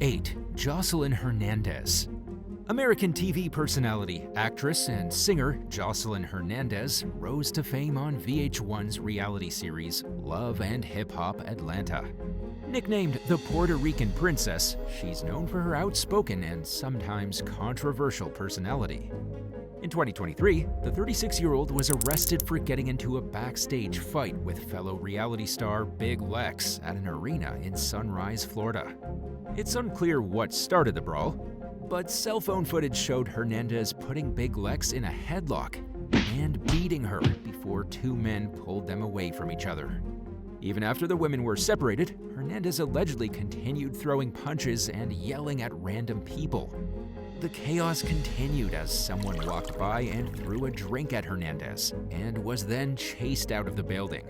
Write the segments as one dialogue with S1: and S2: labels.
S1: 8. Joselyn Hernandez. American TV personality, actress, and singer Joselyn Hernandez rose to fame on VH1's reality series Love and Hip Hop Atlanta. Nicknamed the Puerto Rican Princess, she's known for her outspoken and sometimes controversial personality. In 2023, the 36-year-old was arrested for getting into a backstage fight with fellow reality star Big Lex at an arena in Sunrise, Florida. It's unclear what started the brawl, but cell phone footage showed Hernandez putting Big Lex in a headlock and beating her before two men pulled them away from each other. Even after the women were separated, Hernandez allegedly continued throwing punches and yelling at random people. The chaos continued as someone walked by and threw a drink at Hernandez and was then chased out of the building.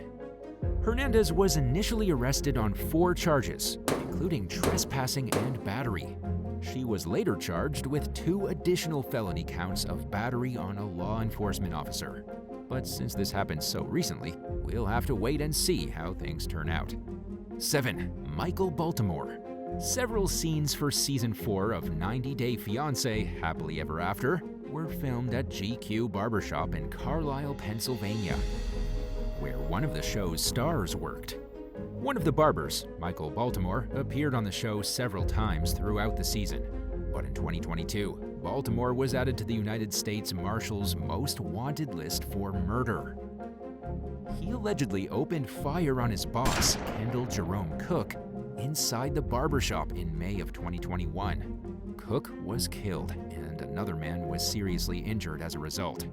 S1: Hernandez was initially arrested on 4 charges, including trespassing and battery. She was later charged with 2 additional felony counts of battery on a law enforcement officer. But since this happened so recently, we'll have to wait and see how things turn out. 7. Michael Baltimore. Several scenes for Season 4 of 90 Day Fiancé Happily Ever After were filmed at GQ Barbershop in Carlisle, Pennsylvania, where one of the show's stars worked. One of the barbers, Michael Baltimore, appeared on the show several times throughout the season. But in 2022, Baltimore was added to the United States Marshal's Most Wanted list for murder. He allegedly opened fire on his boss, Kendall Jerome Cook, inside the barbershop in May of 2021. Cook was killed, and another man was seriously injured as a result,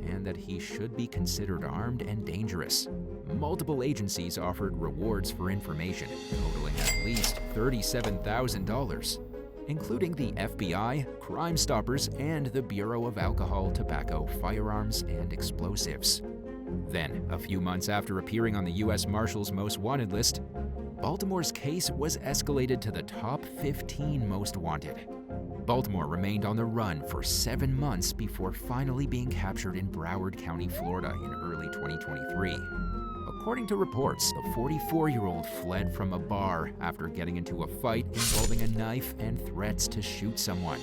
S1: and that he should be considered armed and dangerous. Multiple agencies offered rewards for information, totaling at least $37,000, including the FBI, Crime Stoppers, and the Bureau of Alcohol, Tobacco, Firearms, and Explosives. Then, a few months after appearing on the U.S. Marshal's Most Wanted list, Baltimore's case was escalated to the top 15 most wanted. Baltimore remained on the run for 7 months before finally being captured in Broward County, Florida in early 2023. According to reports, the 44-year-old fled from a bar after getting into a fight involving a knife and threats to shoot someone.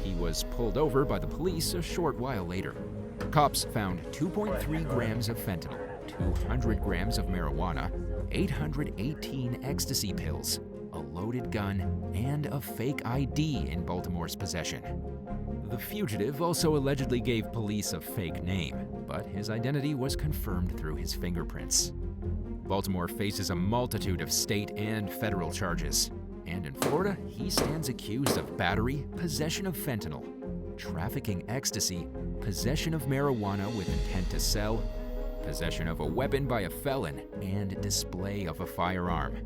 S1: He was pulled over by the police a short while later. Cops found 2.3 grams of fentanyl, 200 grams of marijuana, 818 ecstasy pills, a loaded gun, and a fake ID in Baltimore's possession. The fugitive also allegedly gave police a fake name, but his identity was confirmed through his fingerprints. Baltimore faces a multitude of state and federal charges, and in Florida, he stands accused of battery, possession of fentanyl, trafficking ecstasy, possession of marijuana with intent to sell, possession of a weapon by a felon, and display of a firearm.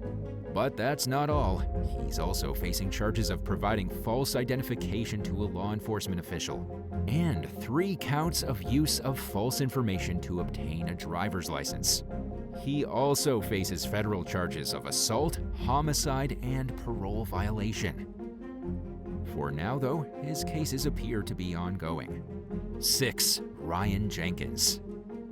S1: But that's not all. He's also facing charges of providing false identification to a law enforcement official, and 3 counts of use of false information to obtain a driver's license. He also faces federal charges of assault, homicide, and parole violation. For now, though, his cases appear to be ongoing. 6. Ryan Jenkins.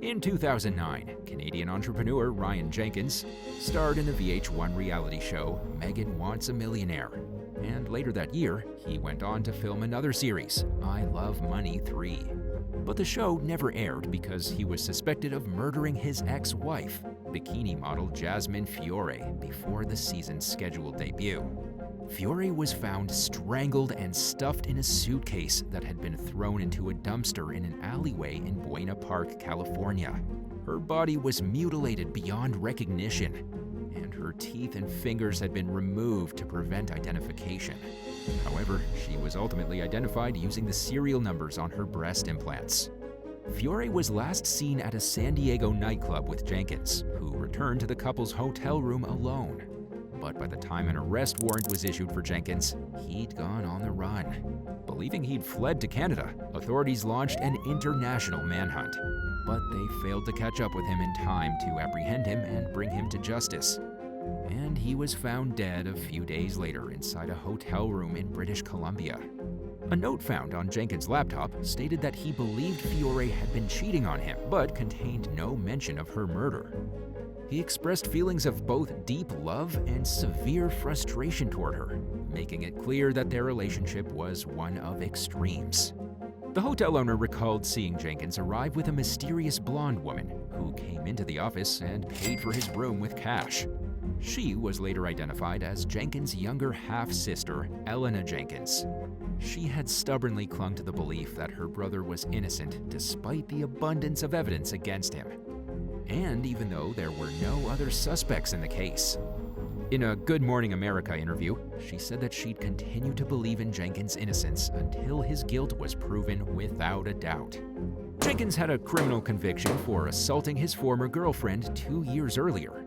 S1: In 2009, Canadian entrepreneur Ryan Jenkins starred in the VH1 reality show Megan Wants a Millionaire, and later that year, he went on to film another series, I Love Money 3. But the show never aired because he was suspected of murdering his ex-wife, bikini model Jasmine Fiore, before the season's scheduled debut. Fiore was found strangled and stuffed in a suitcase that had been thrown into a dumpster in an alleyway in Buena Park, California. Her body was mutilated beyond recognition, and her teeth and fingers had been removed to prevent identification. However, she was ultimately identified using the serial numbers on her breast implants. Fiore was last seen at a San Diego nightclub with Jenkins, who returned to the couple's hotel room alone. But by the time an arrest warrant was issued for Jenkins, he'd gone on the run. Believing he'd fled to Canada, authorities launched an international manhunt. But they failed to catch up with him in time to apprehend him and bring him to justice. And he was found dead a few days later inside a hotel room in British Columbia. A note found on Jenkins' laptop stated that he believed Fiore had been cheating on him, but contained no mention of her murder. He expressed feelings of both deep love and severe frustration toward her, making it clear that their relationship was one of extremes. The hotel owner recalled seeing Jenkins arrive with a mysterious blonde woman who came into the office and paid for his room with cash. She was later identified as Jenkins' younger half-sister, Elena Jenkins. She had stubbornly clung to the belief that her brother was innocent despite the abundance of evidence against him, and even though there were no other suspects in the case. In a Good Morning America interview, she said that she'd continue to believe in Jenkins' innocence until his guilt was proven without a doubt. Jenkins had a criminal conviction for assaulting his former girlfriend 2 years earlier.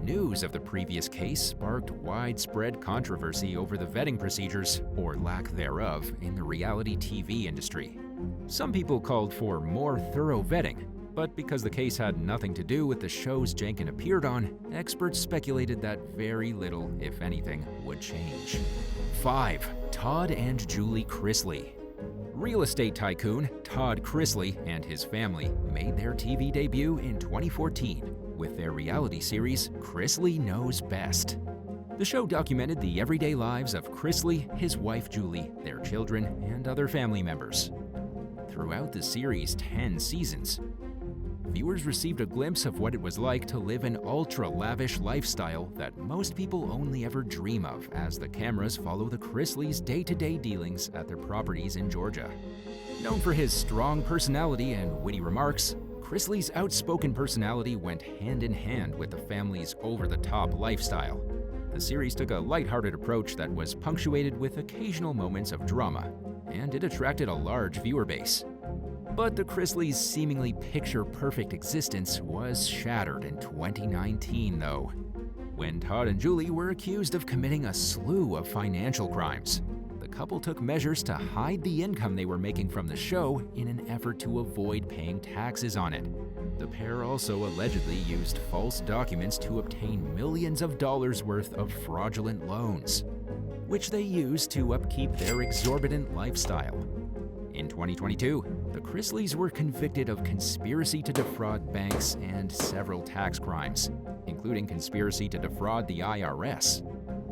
S1: News of the previous case sparked widespread controversy over the vetting procedures, or lack thereof, in the reality TV industry. Some people called for more thorough vetting, but because the case had nothing to do with the shows Jenkins appeared on, experts speculated that very little, if anything, would change. 5. Todd and Julie Chrisley. Real estate tycoon Todd Chrisley and his family made their TV debut in 2014 with their reality series, Chrisley Knows Best. The show documented the everyday lives of Chrisley, his wife Julie, their children, and other family members. Throughout the series' 10 seasons, viewers received a glimpse of what it was like to live an ultra-lavish lifestyle that most people only ever dream of as the cameras follow the Chrisleys' day-to-day dealings at their properties in Georgia. Known for his strong personality and witty remarks, Chrisley's outspoken personality went hand in hand with the family's over-the-top lifestyle. The series took a lighthearted approach that was punctuated with occasional moments of drama, and it attracted a large viewer base. But the Chrisleys' seemingly picture-perfect existence was shattered in 2019, though, when Todd and Julie were accused of committing a slew of financial crimes. The couple took measures to hide the income they were making from the show in an effort to avoid paying taxes on it. The pair also allegedly used false documents to obtain millions of dollars worth of fraudulent loans, which they used to upkeep their exorbitant lifestyle. In 2022, the Chrisleys were convicted of conspiracy to defraud banks and several tax crimes, including conspiracy to defraud the IRS.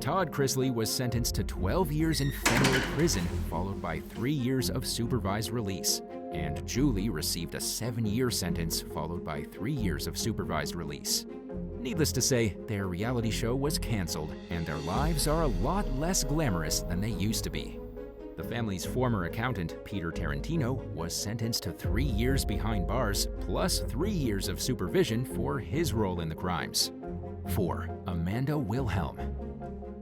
S1: Todd Chrisley was sentenced to 12 years in federal prison, followed by 3 years of supervised release, and Julie received a 7-year sentence, followed by 3 years of supervised release. Needless to say, their reality show was canceled, and their lives are a lot less glamorous than they used to be. The family's former accountant, Peter Tarantino, was sentenced to 3 years behind bars, plus 3 years of supervision for his role in the crimes. 4. Amanda Wilhelm.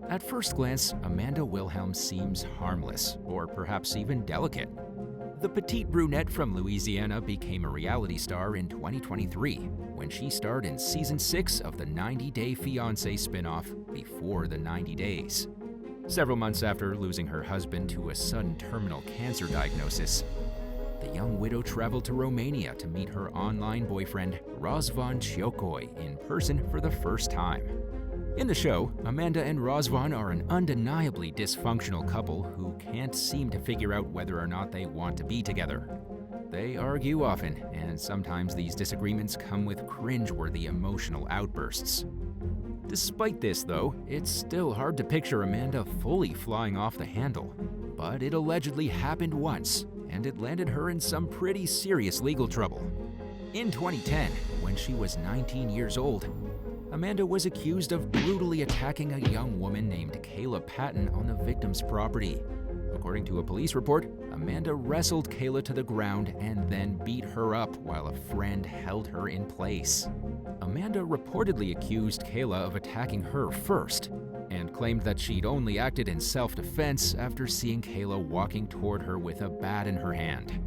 S1: At first glance, Amanda Wilhelm seems harmless, or perhaps even delicate. The petite brunette from Louisiana became a reality star in 2023 when she starred in Season 6 of the 90 Day Fiancé spin-off, Before the 90 Days. Several months after losing her husband to a sudden terminal cancer diagnosis, the young widow traveled to Romania to meet her online boyfriend, Razvan Ciocoi, in person for the first time. In the show, Amanda and Razvan are an undeniably dysfunctional couple who can't seem to figure out whether or not they want to be together. They argue often, and sometimes these disagreements come with cringe-worthy emotional outbursts. Despite this, though, it's still hard to picture Amanda fully flying off the handle. But it allegedly happened once, and it landed her in some pretty serious legal trouble. In 2010, when she was 19 years old, Amanda was accused of brutally attacking a young woman named Kayla Patton on the victim's property. According to a police report, Amanda wrestled Kayla to the ground and then beat her up while a friend held her in place. Amanda reportedly accused Kayla of attacking her first and claimed that she'd only acted in self-defense after seeing Kayla walking toward her with a bat in her hand.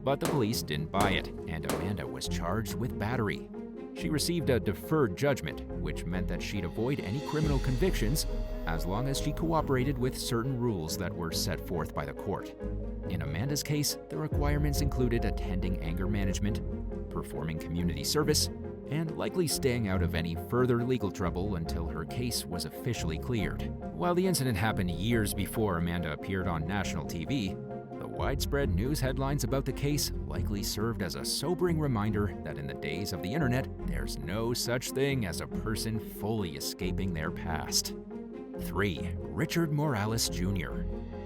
S1: But the police didn't buy it, and Amanda was charged with battery. She received a deferred judgment, which meant that she'd avoid any criminal convictions as long as she cooperated with certain rules that were set forth by the court. In Amanda's case, the requirements included attending anger management, performing community service, and likely staying out of any further legal trouble until her case was officially cleared. While the incident happened years before Amanda appeared on national TV, the widespread news headlines about the case likely served as a sobering reminder that in the days of the internet, there's no such thing as a person fully escaping their past. 3. Richard Morales Jr.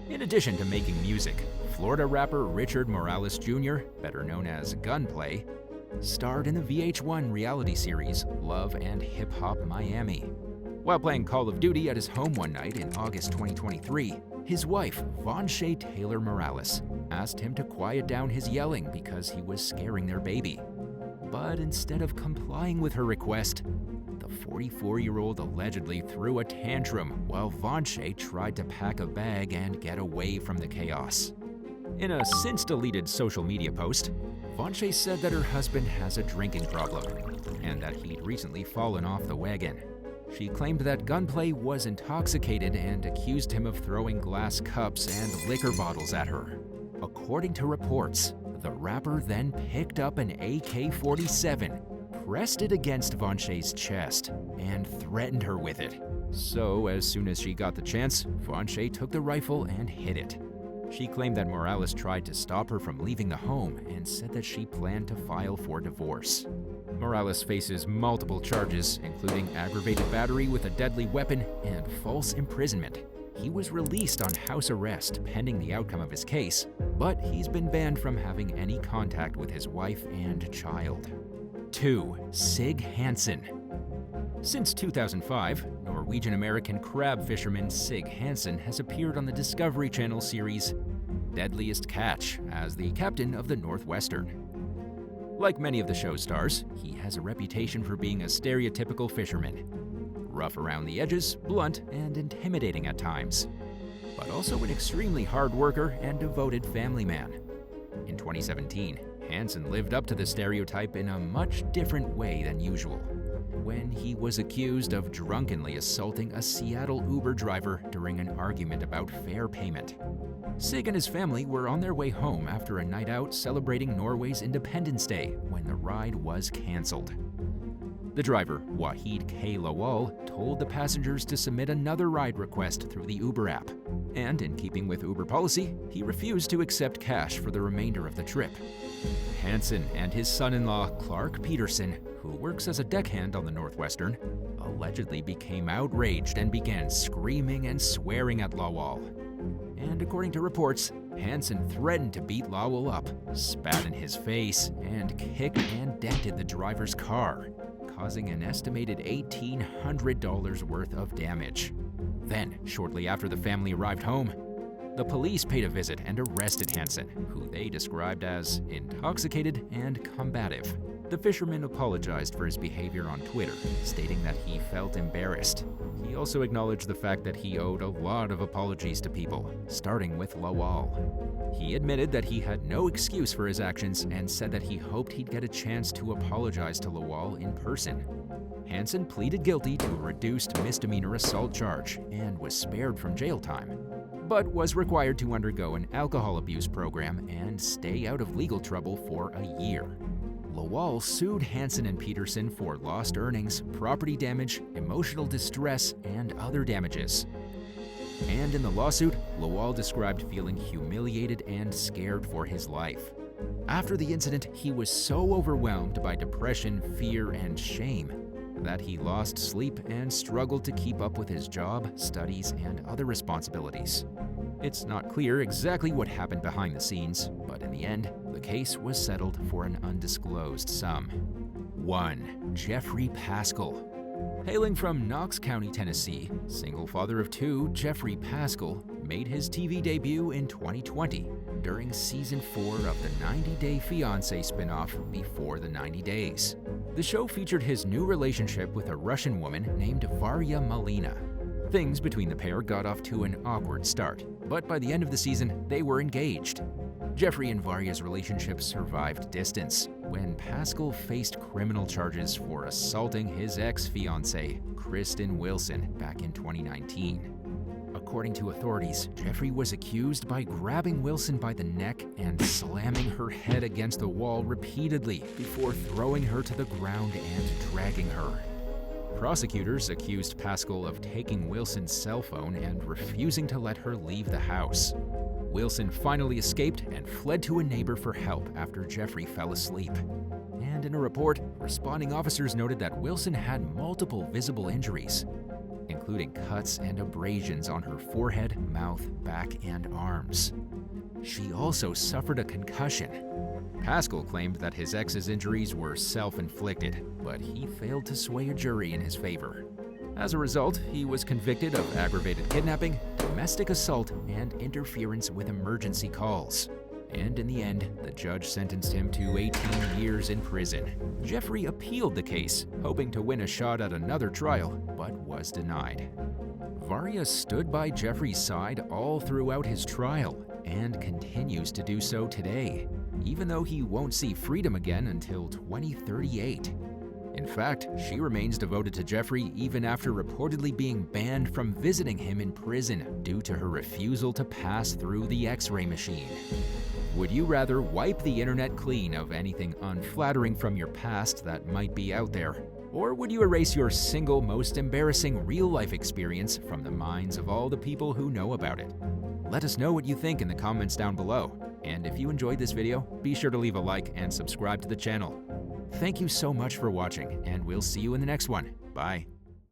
S1: In addition to making music, Florida rapper Richard Morales Jr., better known as Gunplay, starred in the VH1 reality series Love and Hip Hop Miami. While playing Call of Duty at his home one night in August 2023, his wife, Vonshay Taylor Morales, asked him to quiet down his yelling because he was scaring their baby. But instead of complying with her request, the 44-year-old allegedly threw a tantrum while Vonshay tried to pack a bag and get away from the chaos. In a since-deleted social media post, Vonshay said that her husband has a drinking problem and that he'd recently fallen off the wagon. She claimed that Gunplay was intoxicated and accused him of throwing glass cups and liquor bottles at her. According to reports, the rapper then picked up an AK-47, pressed it against Vonshay's chest, and threatened her with it. So, as soon as she got the chance, Vonshay took the rifle and hit it. She claimed that Morales tried to stop her from leaving the home and said that she planned to file for divorce. Morales faces multiple charges, including aggravated battery with a deadly weapon and false imprisonment. He was released on house arrest pending the outcome of his case, but he's been banned from having any contact with his wife and child. 2. Sig Hansen. Since 2005, Norwegian-American crab fisherman Sig Hansen has appeared on the Discovery Channel series Deadliest Catch as the captain of the Northwestern. Like many of the show's stars, he has a reputation for being a stereotypical fisherman. Rough around the edges, blunt, and intimidating at times, but also an extremely hard worker and devoted family man. In 2017, Hansen lived up to the stereotype in a much different way than usual, when he was accused of drunkenly assaulting a Seattle Uber driver during an argument about fare payment. Sig and his family were on their way home after a night out celebrating Norway's Independence Day when the ride was canceled. The driver, Wahid K. Lawal, told the passengers to submit another ride request through the Uber app, and in keeping with Uber policy, he refused to accept cash for the remainder of the trip. Hansen and his son-in-law, Clark Peterson, who works as a deckhand on the Northwestern, allegedly became outraged and began screaming and swearing at Lawal. And according to reports, Hansen threatened to beat Lawal up, spat in his face, and kicked and dented the driver's car, causing an estimated $1,800 worth of damage. Then, shortly after the family arrived home, the police paid a visit and arrested Hansen, who they described as intoxicated and combative. The fisherman apologized for his behavior on Twitter, stating that he felt embarrassed. He also acknowledged the fact that he owed a lot of apologies to people, starting with Lawal. He admitted that he had no excuse for his actions and said that he hoped he'd get a chance to apologize to Lawal in person. Hansen pleaded guilty to a reduced misdemeanor assault charge and was spared from jail time, but was required to undergo an alcohol abuse program and stay out of legal trouble for a year. Lawal sued Hansen and Peterson for lost earnings, property damage, emotional distress, and other damages. And in the lawsuit, Lawal described feeling humiliated and scared for his life. After the incident, he was so overwhelmed by depression, fear, and shame that he lost sleep and struggled to keep up with his job, studies, and other responsibilities. It's not clear exactly what happened behind the scenes, but in the end, the case was settled for an undisclosed sum. 1. Jeffrey Paschel. Hailing from Knox County, Tennessee, single father of two, Jeffrey Paschel made his TV debut in 2020 during Season 4 of the 90 Day Fiancé spinoff Before the 90 Days. The show featured his new relationship with a Russian woman named Varya Malina. Things between the pair got off to an awkward start, but by the end of the season, they were engaged. Jeffrey and Varya's relationship survived distance when Paschel faced criminal charges for assaulting his ex-fiancée, Kristen Wilson, back in 2019. According to authorities, Jeffrey was accused by grabbing Wilson by the neck and slamming her head against the wall repeatedly before throwing her to the ground and dragging her. Prosecutors accused Paschel of taking Wilson's cell phone and refusing to let her leave the house. Wilson finally escaped and fled to a neighbor for help after Jeffrey fell asleep. And in a report, responding officers noted that Wilson had multiple visible injuries, including cuts and abrasions on her forehead, mouth, back, and arms. She also suffered a concussion. Paschel claimed that his ex's injuries were self-inflicted, but he failed to sway a jury in his favor. As a result, he was convicted of aggravated kidnapping, domestic assault, and interference with emergency calls. And in the end, the judge sentenced him to 18 years in prison. Jeffrey appealed the case, hoping to win a shot at another trial, but was denied. Varya stood by Jeffrey's side all throughout his trial and continues to do so today, even though he won't see freedom again until 2038. In fact, she remains devoted to Jeffrey even after reportedly being banned from visiting him in prison due to her refusal to pass through the X-ray machine. Would you rather wipe the internet clean of anything unflattering from your past that might be out there? Or would you erase your single most embarrassing real-life experience from the minds of all the people who know about it? Let us know what you think in the comments down below. And if you enjoyed this video, be sure to leave a like and subscribe to the channel. Thank you so much for watching, and we'll see you in the next one. Bye.